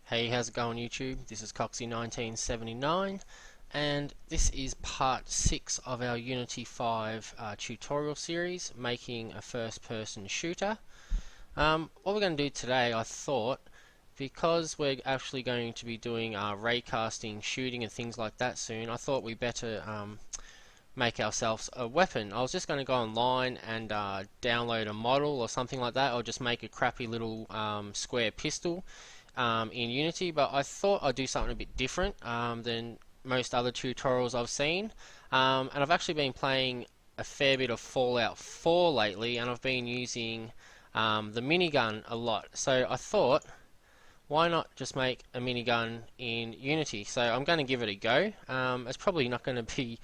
Hey, how's it going YouTube? This is Coxie1979 and this is part 6 of our Unity 5 tutorial series, making a first-person shooter. What we're going to do today, I thought, because we're actually going to be doing raycasting, shooting and things like that soon, I thought we better make ourselves a weapon. I was just going to go online and download a model or something like that, or just make a crappy little square pistol in Unity, but I thought I'd do something a bit different than most other tutorials I've seen. And I've actually been playing a fair bit of Fallout 4 lately, and I've been using the minigun a lot. So I thought, why not just make a minigun in Unity? So I'm going to give it a go. It's probably not going to be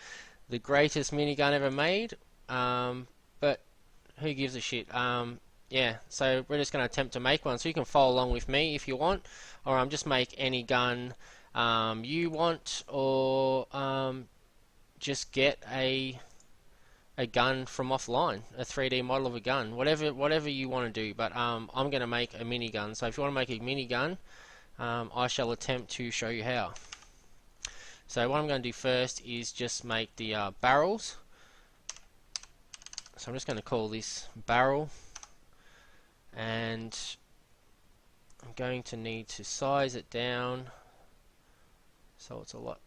the greatest minigun ever made, but who gives a shit? Yeah, so we're just going to attempt to make one. So you can follow along with me if you want, or just make any gun you want, or just get a gun from offline, a 3D model of a gun, whatever you want to do. But I'm going to make a minigun. So if you want to make a minigun, I shall attempt to show you how. So what I'm going to do first is just make the barrels. So I'm just going to call this barrel, and I'm going to need to size it down so it's a lot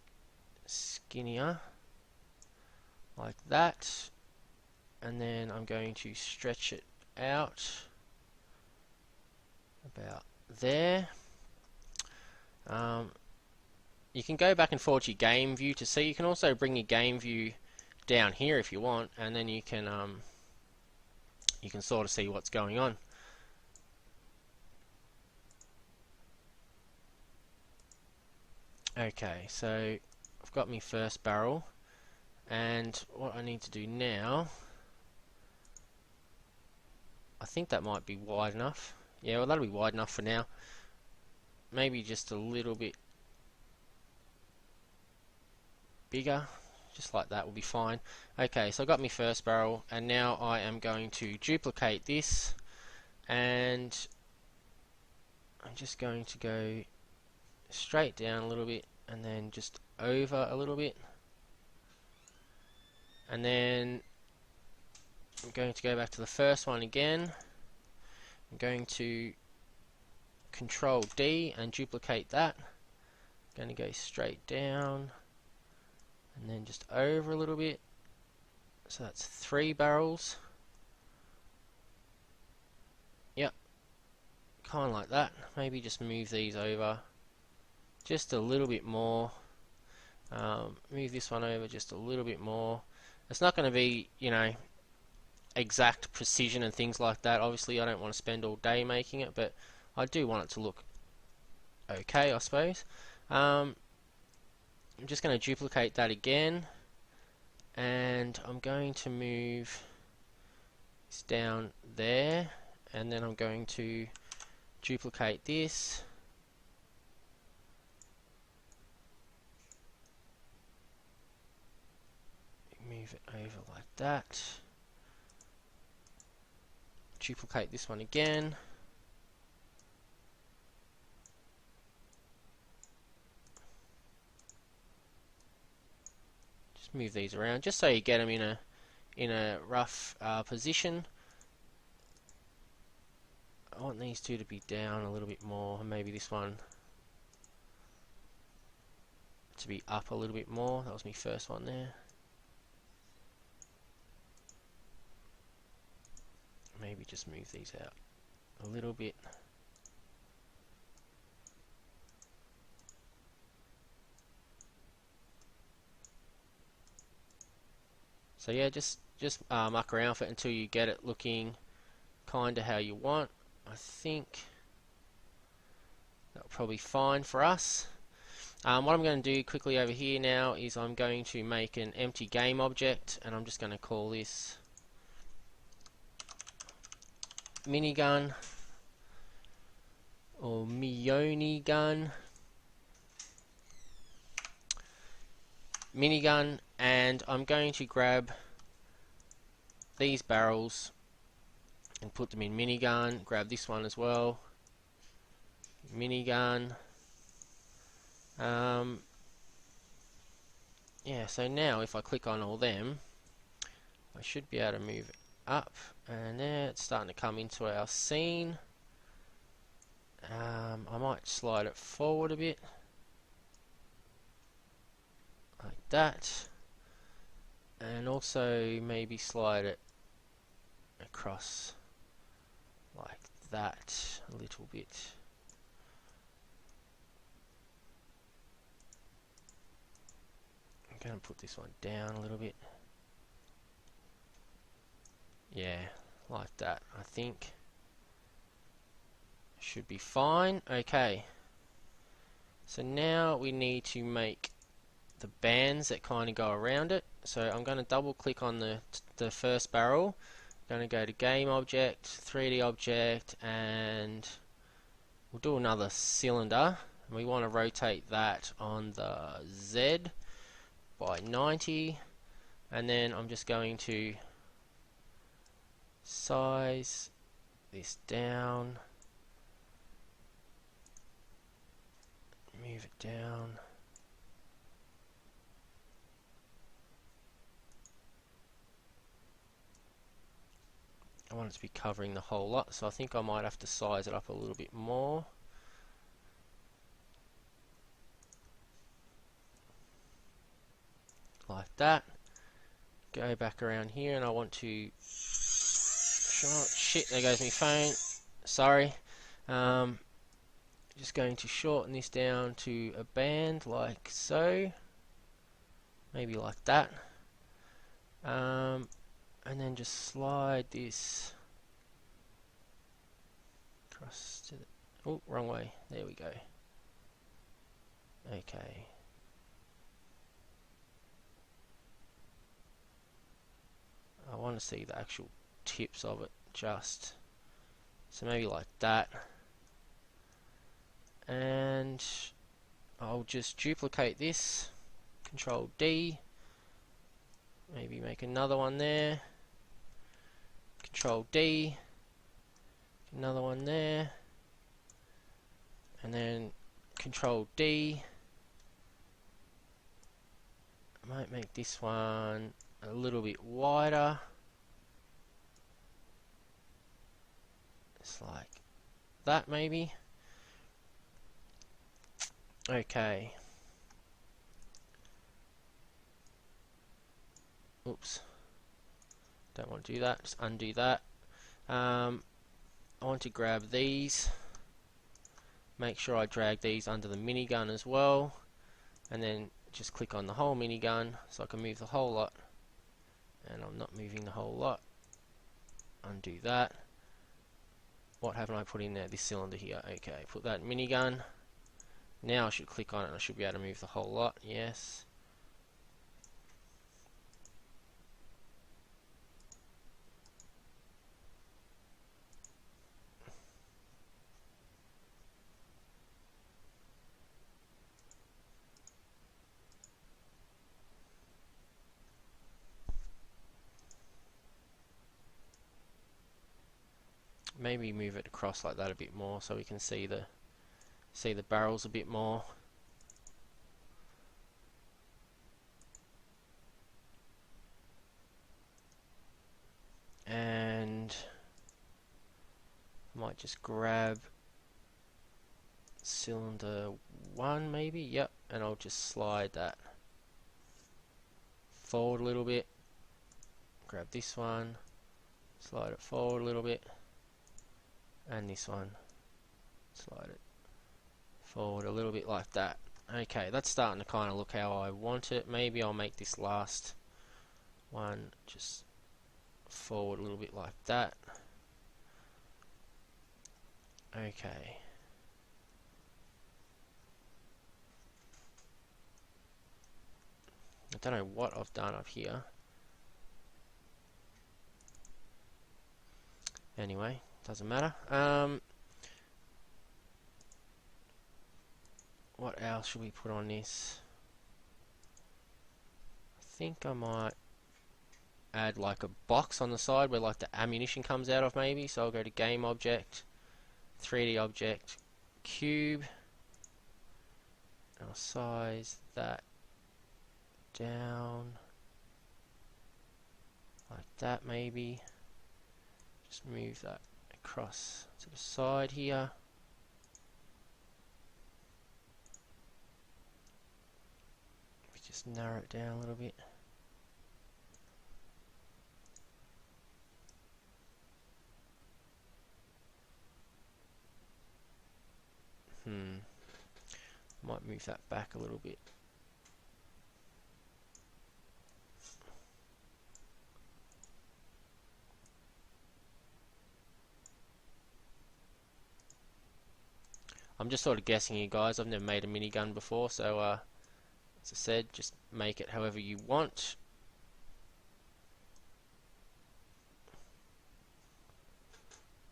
skinnier, like that, and then I'm going to stretch it out about there. You can go back and forth to your game view to see. You can also bring your game view down here if you want, and then you can sort of see what's going on. Okay, so I've got my first barrel, and what I need to do now, I think that might be wide enough. Yeah, well, that'll be wide enough for now. Maybe just a little bit bigger, just like that will be fine. Okay, so I got my first barrel, and now I am going to duplicate this, and I'm just going to go straight down a little bit and then just over a little bit, and then I'm going to go back to the first one again. I'm going to Control D and duplicate that. I'm going to go straight down and then just over a little bit. So that's 3 barrels. Yep, kind of like that. Maybe just move these over just a little bit more. Move this one over just a little bit more. It's not going to be, you know, exact precision and things like that. Obviously I don't want to spend all day making it, but I do want it to look okay, I suppose. I'm just going to duplicate that again, and I'm going to move this down there, and then I'm going to duplicate this, move it over like that, duplicate this one again, just move these around just so you get them in a rough position. I want these two to be down a little bit more, and maybe this one to be up a little bit more. That was my first one there. Maybe just move these out a little bit. So yeah, just muck around with it until you get it looking kind of how you want. I think that'll probably be fine for us. What I'm going to do quickly over here now is I'm going to make an empty game object, and I'm just going to call this Minigun or Minigun. Minigun, and I'm going to grab these barrels and put them in minigun. Grab this one as well, minigun, Yeah, so now if I click on all them, I should be able to move it up, and there it's starting to come into our scene. I might slide it forward a bit, like that, and also maybe slide it across like that a little bit. I'm going to put this one down a little bit. Yeah, like that. I think should be fine. Okay, so now we need to make the bands that kind of go around it. So I'm going to double click on the first barrel. I'm going to go to game object, 3D object, and we'll do another cylinder. And we want to rotate that on the Z by 90, and then I'm just going to size this down, move it down. I want it to be covering the whole lot, so I think I might have to size it up a little bit more. Like that. Go back around here, and I want to shit, there goes my phone. Sorry. Just going to shorten this down to a band like so. Maybe like that. And then just slide this across to the... Oh, wrong way. There we go. Okay. I want to see the actual tips of it just. So maybe like that. And I'll just duplicate this. Control D. Maybe make another one there. Control D. Another one there. And then Control D. I might make this one a little bit wider. It's like that maybe. Okay. Oops. Don't want to do that. Just undo that. I want to grab these. Make sure I drag these under the minigun as well. And then just click on the whole minigun so I can move the whole lot. And I'm not moving the whole lot. Undo that. What haven't I put in there? This cylinder here. Okay, put that minigun. Now I should click on it and I should be able to move the whole lot. Yes. Maybe move it across like that a bit more so we can see the barrels a bit more. And I might just grab cylinder 1 maybe, yep, and I'll just slide that forward a little bit. Grab this one, slide it forward a little bit, and this one, slide it forward a little bit like that. Okay, that's starting to kind of look how I want it. Maybe I'll make this last one just forward a little bit like that. Okay. I don't know what I've done up here. Anyway, doesn't matter. What else should we put on this? I think I might add like a box on the side where like the ammunition comes out of maybe. So I'll go to game object, 3D object, cube, I'll size that down like that maybe. Just move that across to the side here. Just narrow it down a little bit. Might move that back a little bit. I'm just sort of guessing here, guys. I've never made a minigun before, so as I said, just make it however you want.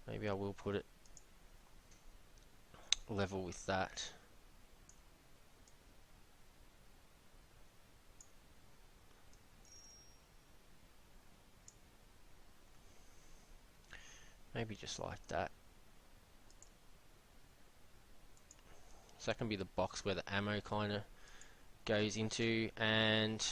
Maybe I will put it level with that. Maybe just like that. So that can be the box where the ammo kind of goes into. And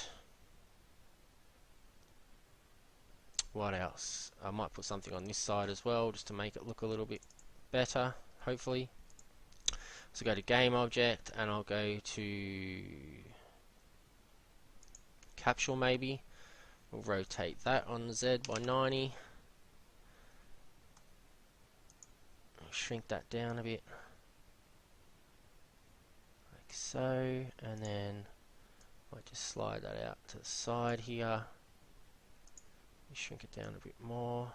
what else? I might put something on this side as well, just to make it look a little bit better, hopefully. So go to game object, and I'll go to capsule maybe. We'll rotate that on the Z by 90. Shrink that down a bit, like so, and then I just slide that out to the side here. Shrink it down a bit more.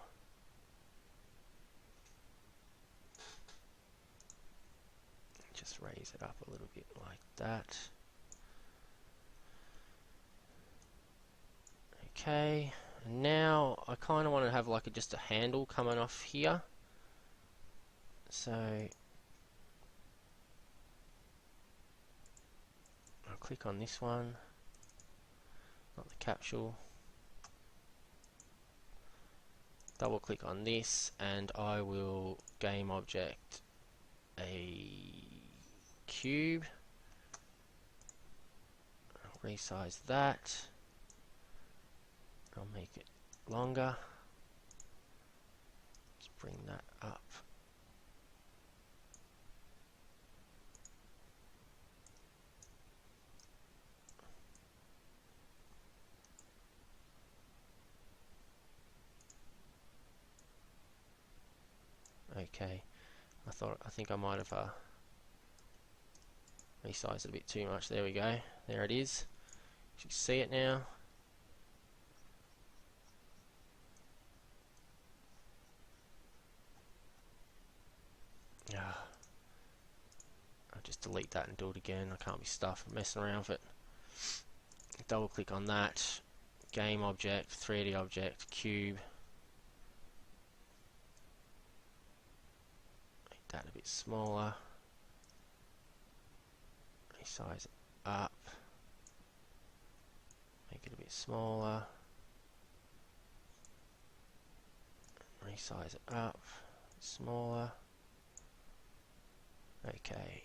Just raise it up a little bit like that. Okay, and now I kind of want to have like just a handle coming off here. So I'll click on this one, not the capsule. Double click on this, and I will game object a cube. I'll resize that. I'll make it longer. Let's bring that up. Okay, I think I might have resized it a bit too much. There we go. There it is. You see it now. I'll just delete that and do it again. I can't be stuffed messing around with it. Double click on that. Game object, 3D object, cube. Make that a bit smaller. Resize it up. Make it a bit smaller. Resize it up. Smaller. Okay.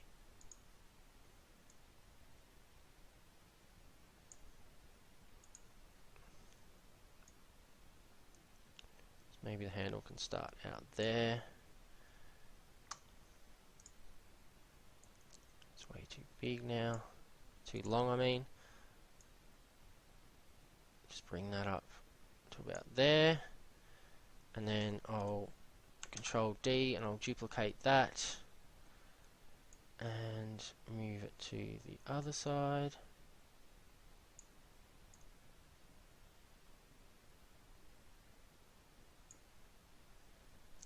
So maybe the handle can start out there. It's way too big now. Too long, I mean. Just bring that up to about there. And then I'll Control D and I'll duplicate that. And move it to the other side.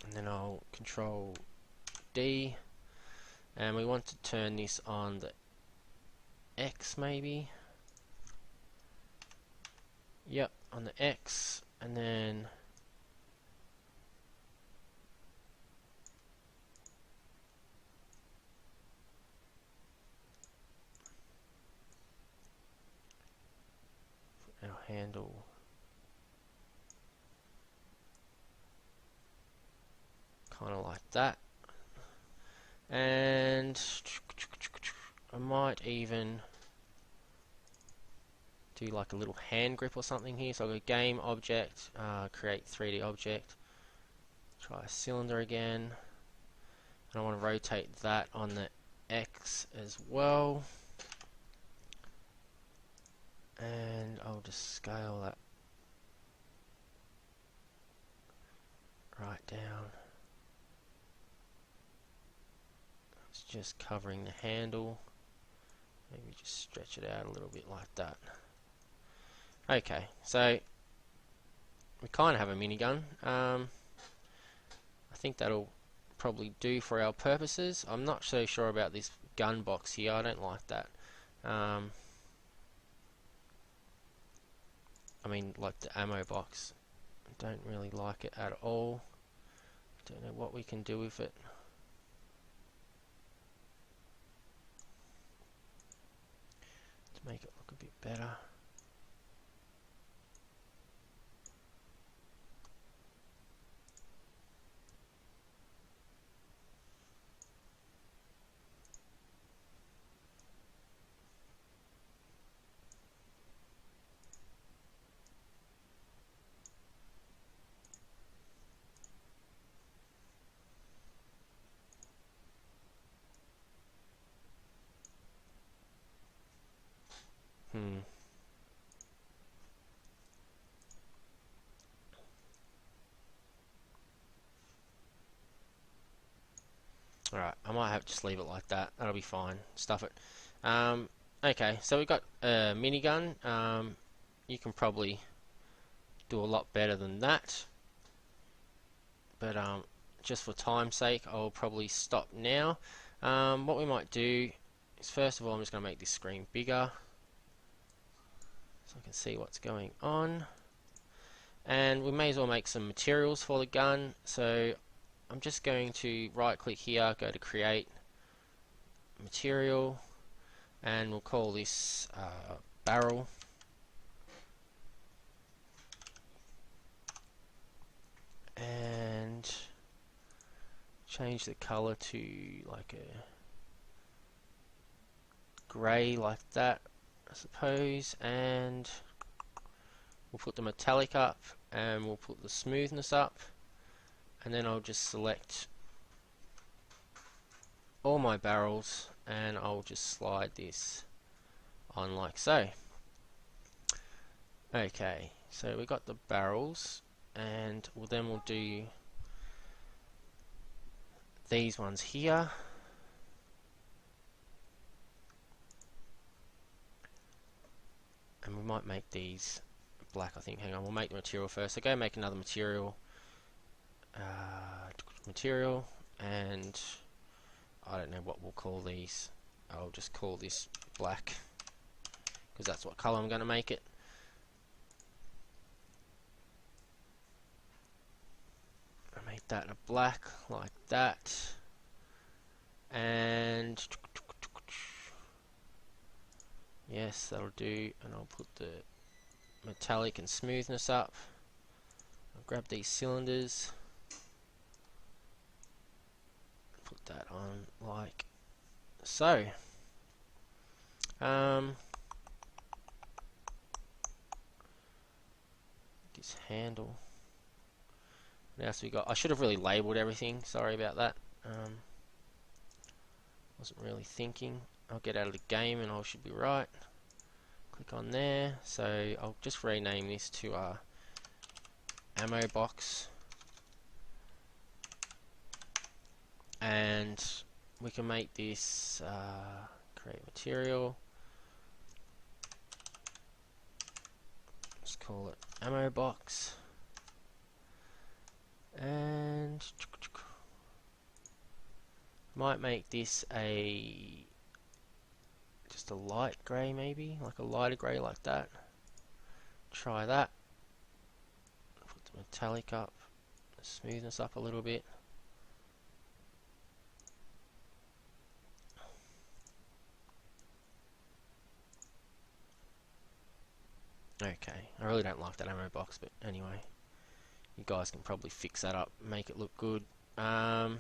And then I'll Control D, and we want to turn this on the X maybe. Yep, on the X, and then our handle kind of like that, and I might even do like a little hand grip or something here. So I'll go game object, create 3D object, try a cylinder again, and I want to rotate that on the X as well, and I'll just scale that right down. It's just covering the handle. Maybe just stretch it out a little bit like that. Okay, so we kind of have a minigun. I think that'll probably do for our purposes. I'm not so sure about this gun box here. I don't like that. I mean, like the ammo box. I don't really like it at all. Don't know what we can do with it. To make it look a bit better. Alright, I might have to just leave it like that. That'll be fine. Stuff it. Okay, so we've got a minigun. You can probably do a lot better than that. But just for time's sake, I'll probably stop now. What we might do is, first of all, I'm just going to make this screen bigger so I can see what's going on. And we may as well make some materials for the gun. So I'm just going to right click here, go to create material, and we'll call this barrel. And change the color to like a grey like that, I suppose, and we'll put the metallic up and we'll put the smoothness up, and then I'll just select all my barrels and I'll just slide this on like so. Okay, so we got the barrels, and then we'll do these ones here. And we might make these black, I think. Hang on, we'll make the material first. So go make another material. Material, and I don't know what we'll call these. I'll just call this black, because that's what color I'm going to make it. I make that a black like that, and yes, that'll do. And I'll put the metallic and smoothness up. I'll grab these cylinders, put that on like so. This handle. What else we got? I should have really labeled everything. Sorry about that. Wasn't really thinking. I'll get out of the game and I should be right. Click on there. So I'll just rename this to ammo box, and we can make this create material. Let's call it ammo box, and might make this just a light grey, maybe like a lighter grey like that. Try that. Put the metallic up, the smoothness up a little bit. Okay, I really don't like that ammo box, but anyway, you guys can probably fix that up, make it look good. And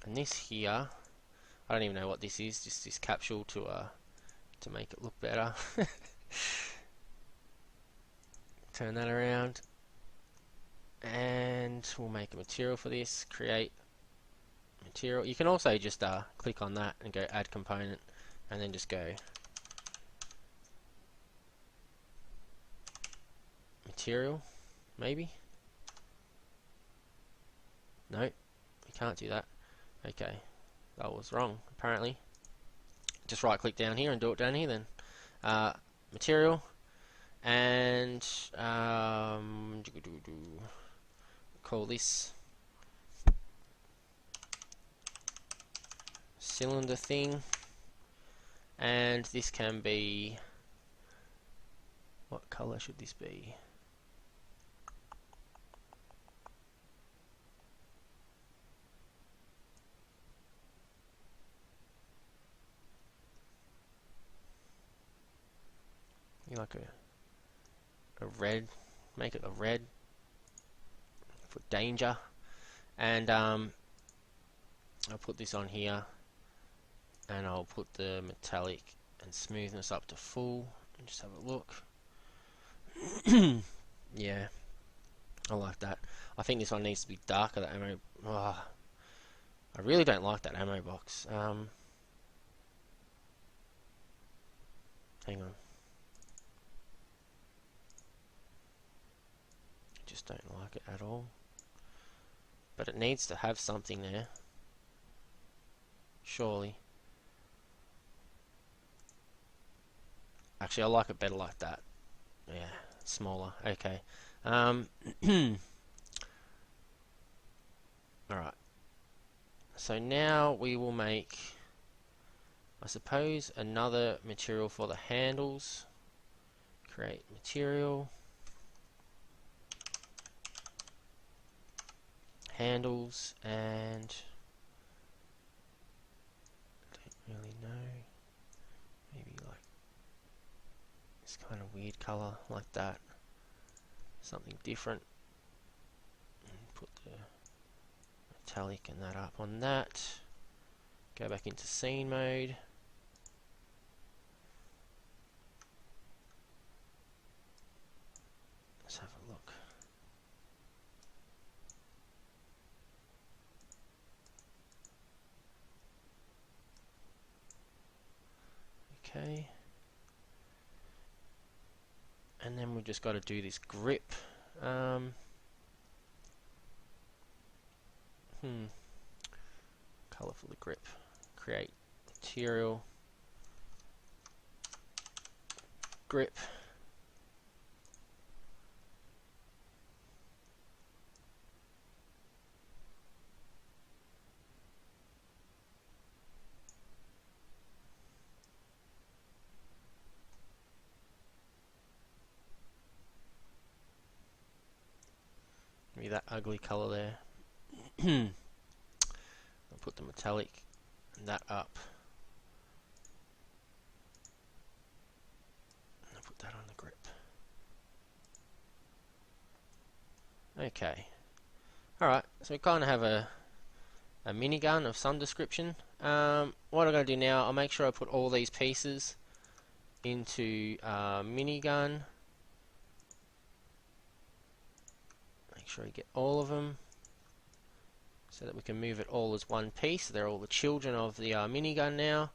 this here, I don't even know what this is, just this capsule to make it look better. Turn that around, and we'll make a material for this. Create material. You can also just click on that and go add component, and then just go material, maybe. No, we can't do that. Okay, that was wrong apparently. Just right click down here and do it down here then. Material, and call this cylinder thing, and this can be, what color should this be? Like a red, make it a red for danger, and I'll put this on here, and I'll put the metallic and smoothness up to full and just have a look. Yeah, I like that. I think this one needs to be darker, the ammo. Oh, I really don't like that ammo box. Hang on. Just don't like it at all, but it needs to have something there, surely. Actually, I like it better like that. Yeah, smaller. Okay. Alright, so now we will make, I suppose, another material for the handles. Create material, handles, and I don't really know, maybe like this kind of weird color like that, something different, and put the metallic and that up on that. Go back into scene mode, let's have a look. Okay, and then we've just got to do this grip. Color for the grip. Create material, grip, maybe that ugly color there. I'll put the metallic and that up. And I'll put that on the grip. Okay. Alright, so we kind of have a minigun of some description. What I'm going to do now, I'll make sure I put all these pieces into minigun. Make sure you get all of them, so that we can move it all as one piece. They're all the children of the minigun now,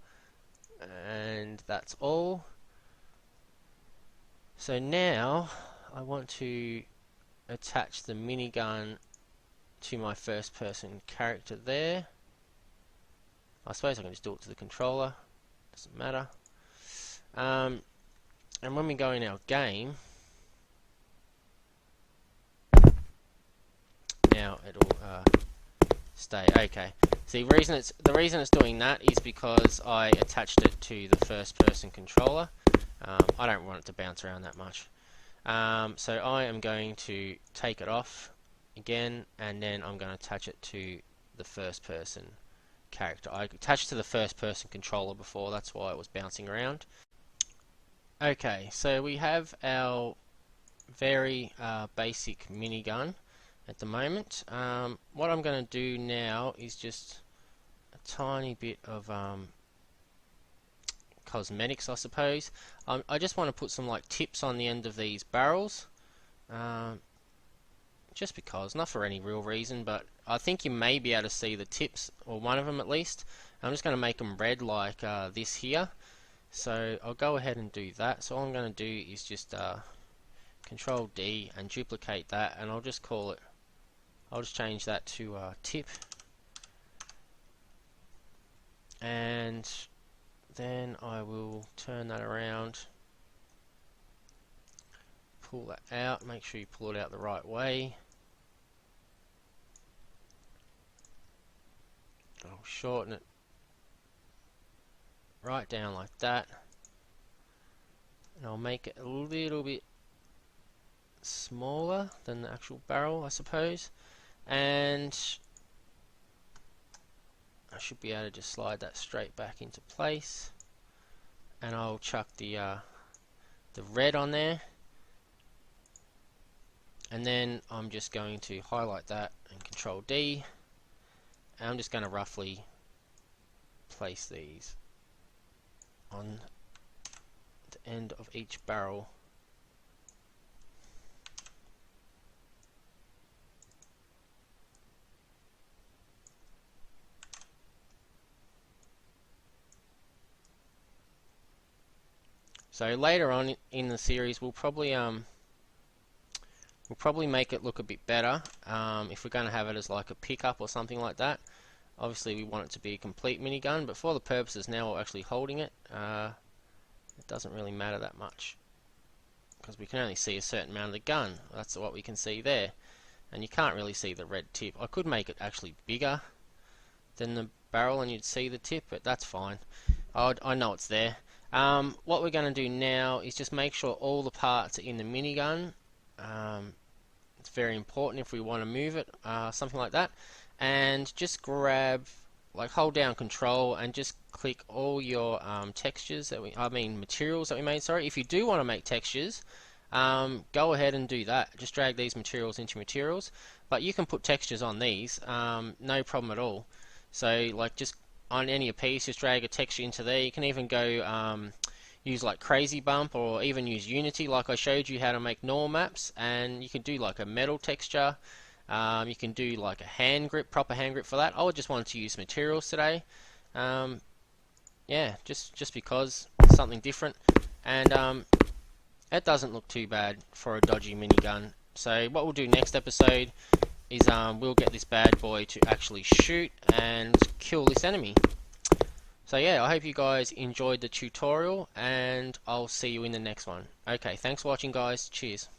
and that's all. So now I want to attach the minigun to my first person character there. I suppose I can just do it to the controller, doesn't matter. And when we go in our game, now it'll stay. Okay. See, the reason it's doing that is because I attached it to the first person controller. I don't want it to bounce around that much. So I am going to take it off again, and then I'm going to attach it to the first person character. I attached to the first person controller before, that's why it was bouncing around. Okay, so we have our very basic minigun at the moment. What I'm going to do now is just tiny bit of cosmetics, I suppose. I just want to put some like tips on the end of these barrels, just because, not for any real reason, but I think you may be able to see the tips, or one of them at least. I'm just going to make them red like this here. So I'll go ahead and do that. So all I'm going to do is just Control D and duplicate that, and I'll just call it, I'll just change that to tip, and then I will turn that around, pull that out, make sure you pull it out the right way. I'll shorten it right down like that, and I'll make it a little bit smaller than the actual barrel, I suppose, and I should be able to just slide that straight back into place, and I'll chuck the red on there, and then I'm just going to highlight that and Control D, and I'm just going to roughly place these on the end of each barrel. So later on in the series, we'll probably make it look a bit better if we're going to have it as like a pickup or something like that. Obviously, we want it to be a complete minigun, but for the purposes now we're actually holding it, it doesn't really matter that much because we can only see a certain amount of the gun. That's what we can see there, and you can't really see the red tip. I could make it actually bigger than the barrel and you'd see the tip, but that's fine. I know it's there. What we're going to do now is just make sure all the parts are in the minigun. It's very important if we want to move it, something like that. And just grab, like hold down Control and just click all your textures that materials that we made. Sorry, if you do want to make textures, go ahead and do that. Just drag these materials into materials, but you can put textures on these, no problem at all. So like just on any piece, just drag a texture into there. You can even go use like Crazy Bump, or even use Unity like I showed you how to make normal maps, and you can do like a metal texture. You can do like a hand grip, proper hand grip for that. I just wanted to use materials today. Yeah, just because it's something different, and it doesn't look too bad for a dodgy minigun. So what we'll do next episode is we'll get this bad boy to actually shoot and kill this enemy. So yeah, I hope you guys enjoyed the tutorial, and I'll see you in the next one. Okay, thanks for watching guys, cheers.